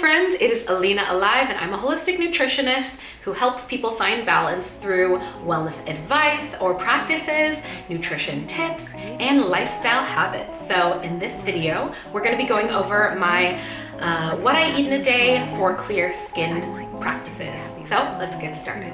friends, it is Alina Alive, and I'm a holistic nutritionist who helps people find balance through wellness advice or practices, nutrition tips, and lifestyle habits. So in this video, we're going to be going over my what I eat in a day for clear skin practices. So let's get started.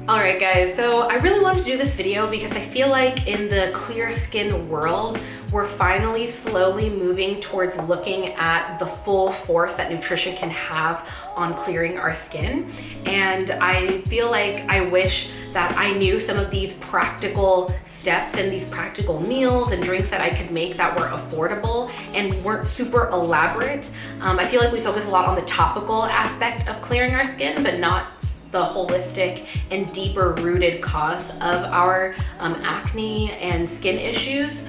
Alright guys, so I really wanted to do this video because I feel like in the clear skin world, we're finally slowly moving towards looking at the full force that nutrition can have on clearing our skin. And I feel like I wish that I knew some of these practical steps and these practical meals and drinks that I could make that were affordable and weren't super elaborate. I feel like we focus a lot on the topical aspect of clearing our skin, but not the holistic and deeper rooted cause of our acne and skin issues,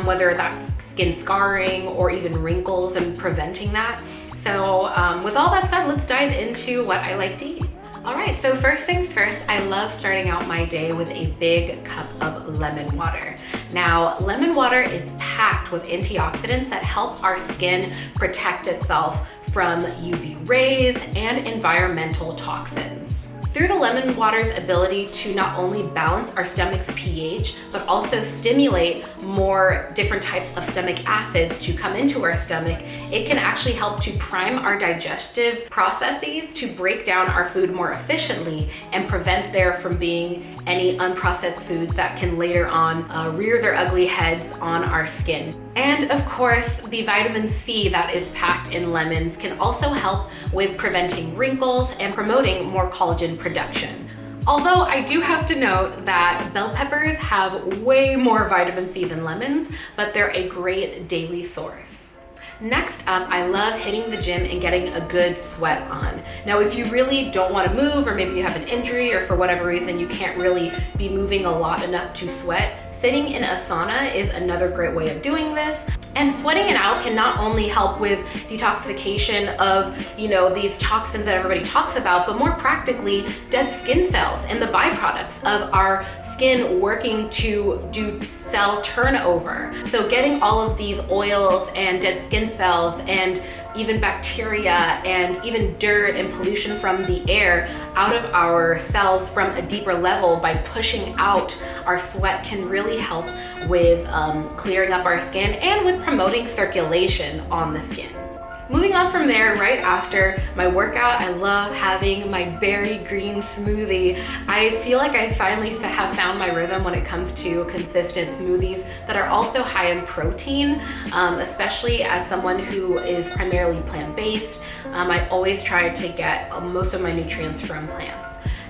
whether that's skin scarring or even wrinkles and preventing that. So with all that said, let's dive into what I like to eat. All right, so first things first, I love starting out my day with a big cup of lemon water. Now, lemon water is packed with antioxidants that help our skin protect itself from UV rays and environmental toxins. Through the lemon water's ability to not only balance our stomach's pH, but also stimulate more different types of stomach acids to come into our stomach, it can actually help to prime our digestive processes to break down our food more efficiently and prevent there from being any unprocessed foods that can later on rear their ugly heads on our skin. And of course, the vitamin C that is packed in lemons can also help with preventing wrinkles and promoting more collagen production. Although I do have to note that bell peppers have way more vitamin C than lemons, but they're a great daily source. Next up, I love hitting the gym and getting a good sweat on. Now, if you really don't want to move, or maybe you have an injury, or for whatever reason you can't really be moving a lot enough to sweat, sitting in a sauna is another great way of doing this. And sweating it out can not only help with detoxification of, these toxins that everybody talks about, but more practically, dead skin cells and the byproducts of our skin working to do cell turnover. So getting all of these oils and dead skin cells and even bacteria and even dirt and pollution from the air out of our cells from a deeper level by pushing out our sweat can really help with clearing up our skin and with promoting circulation on the skin. Moving on from there, right after my workout, I love having my berry green smoothie. I feel like I finally have found my rhythm when it comes to consistent smoothies that are also high in protein, especially as someone who is primarily plant-based. I always try to get most of my nutrients from plants.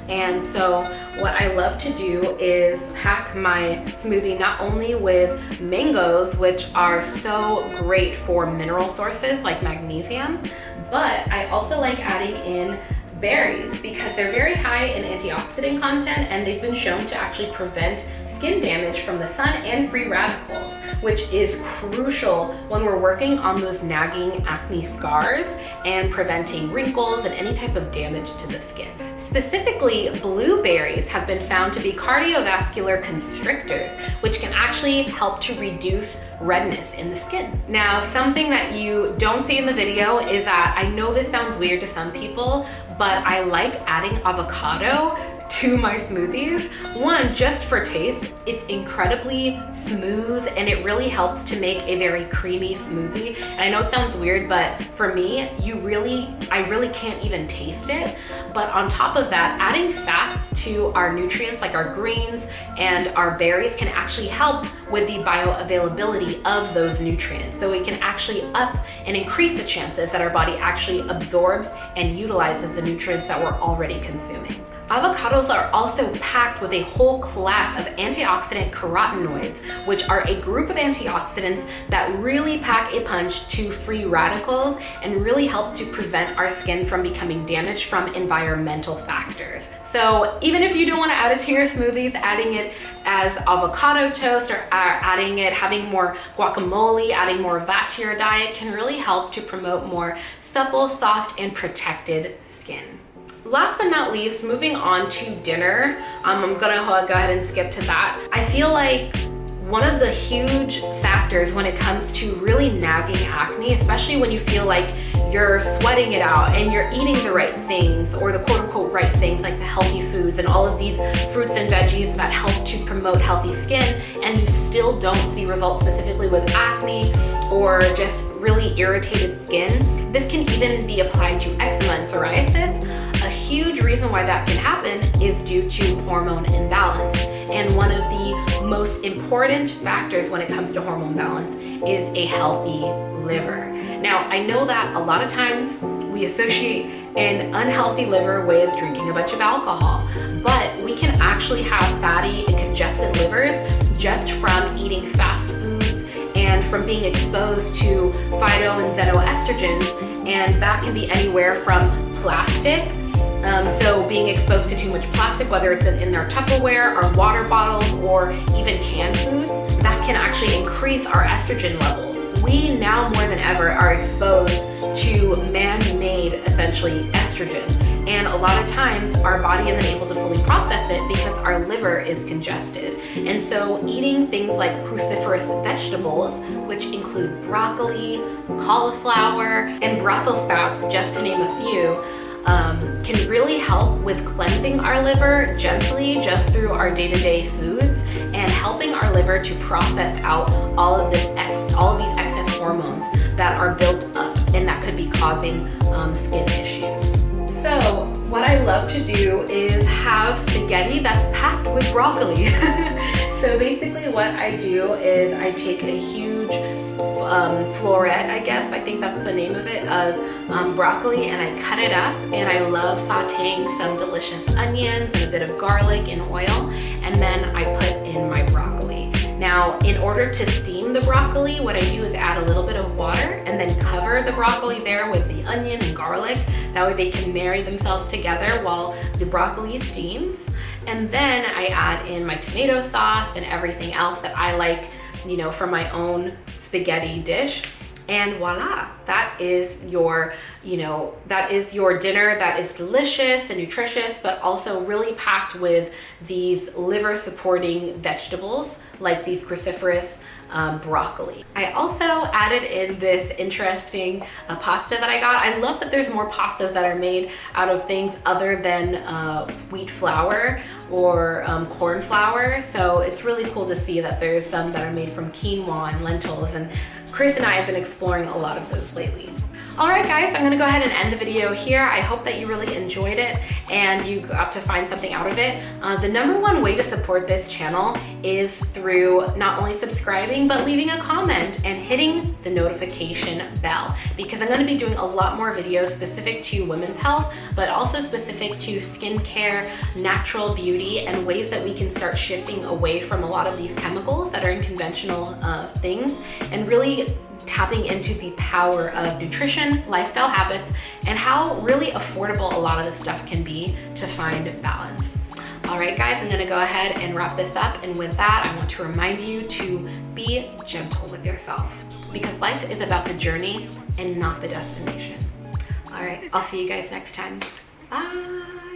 And so what I love to do is pack my smoothie not only with mangoes, which are so great for mineral sources like magnesium, but I also like adding in berries because they're very high in antioxidant content and they've been shown to actually prevent skin damage from the sun and free radicals, which is crucial when we're working on those nagging acne scars and preventing wrinkles and any type of damage to the skin. Specifically, blueberries have been found to be cardiovascular constrictors, which can actually help to reduce redness in the skin. Now, something that you don't see in the video is that I know this sounds weird to some people, but I like adding avocado to my smoothies. One, just for taste, it's incredibly smooth and it really helps to make a very creamy smoothie. And I know it sounds weird, but for me, I really can't even taste it. But on top of that, adding fats to our nutrients like our greens and our berries can actually help with the bioavailability of those nutrients. So it can actually up and increase the chances that our body actually absorbs and utilizes the nutrients that we're already consuming. Avocados are also packed with a whole class of antioxidant carotenoids, which are a group of antioxidants that really pack a punch to free radicals and really help to prevent our skin from becoming damaged from environmental factors. So even if you don't want to add it to your smoothies, adding it as avocado toast or having more guacamole, adding more of that to your diet can really help to promote more supple, soft, and protected skin. Last but not least, moving on to dinner, I'm gonna go ahead and skip to that. I feel like one of the huge factors when it comes to really nagging acne, especially when you feel like you're sweating it out and you're eating the right things, or the quote unquote right things, like the healthy foods and all of these fruits and veggies that help to promote healthy skin, and you still don't see results specifically with acne or just really irritated skin. This can even be applied to eczema and psoriasis. A huge reason why that can happen is due to hormone imbalance. And one of the most important factors when it comes to hormone balance is a healthy liver. Now, I know that a lot of times we associate an unhealthy liver with drinking a bunch of alcohol, but we can actually have fatty and congested livers just from eating fast foods and from being exposed to phyto and xenoestrogens, and that can be anywhere from plastic. So being exposed to too much plastic, whether it's in our Tupperware, our water bottles, or even canned foods, that can actually increase our estrogen levels. We now more than ever are exposed to man-made, essentially, estrogen. And a lot of times our body isn't able to fully process it because our liver is congested. And so eating things like cruciferous vegetables, which include broccoli, cauliflower, and Brussels sprouts, just to name a few, can really help with cleansing our liver gently just through our day-to-day foods and helping our liver to process out all of these excess hormones that are built up and that could be causing skin issues. So what I love to do is have spaghetti that's packed with broccoli. So basically what I do is I take a huge floret, I guess, I think that's the name of it, of broccoli, and I cut it up, and I love sauteing some delicious onions and a bit of garlic in oil, and then I put in my broccoli. Now, in order to steam the broccoli, what I do is add a little bit of water and then cover the broccoli there with the onion and garlic. That way they can marry themselves together while the broccoli steams. And then I add in my tomato sauce and everything else that I like, you know, for my own spaghetti dish. And voila, that is your, that is your dinner that is delicious and nutritious, but also really packed with these liver supporting vegetables like these cruciferous broccoli. I also added in this interesting pasta that I got. I love that there's more pastas that are made out of things other than wheat flour or corn flour. So it's really cool to see that there's some that are made from quinoa and lentils, and Chris and I have been exploring a lot of those lately. All right, guys, I'm gonna go ahead and end the video here. I hope that you really enjoyed it and you got to find something out of it. The number one way to support this channel is through not only subscribing, but leaving a comment and hitting the notification bell, because I'm gonna be doing a lot more videos specific to women's health, but also specific to skincare, natural beauty, and ways that we can start shifting away from a lot of these chemicals that are in conventional things, and really tapping into the power of nutrition, lifestyle habits, and how really affordable a lot of this stuff can be to find balance. All right, guys, I'm gonna go ahead and wrap this up. And with that, I want to remind you to be gentle with yourself, because life is about the journey and not the destination. All right, I'll see you guys next time. Bye.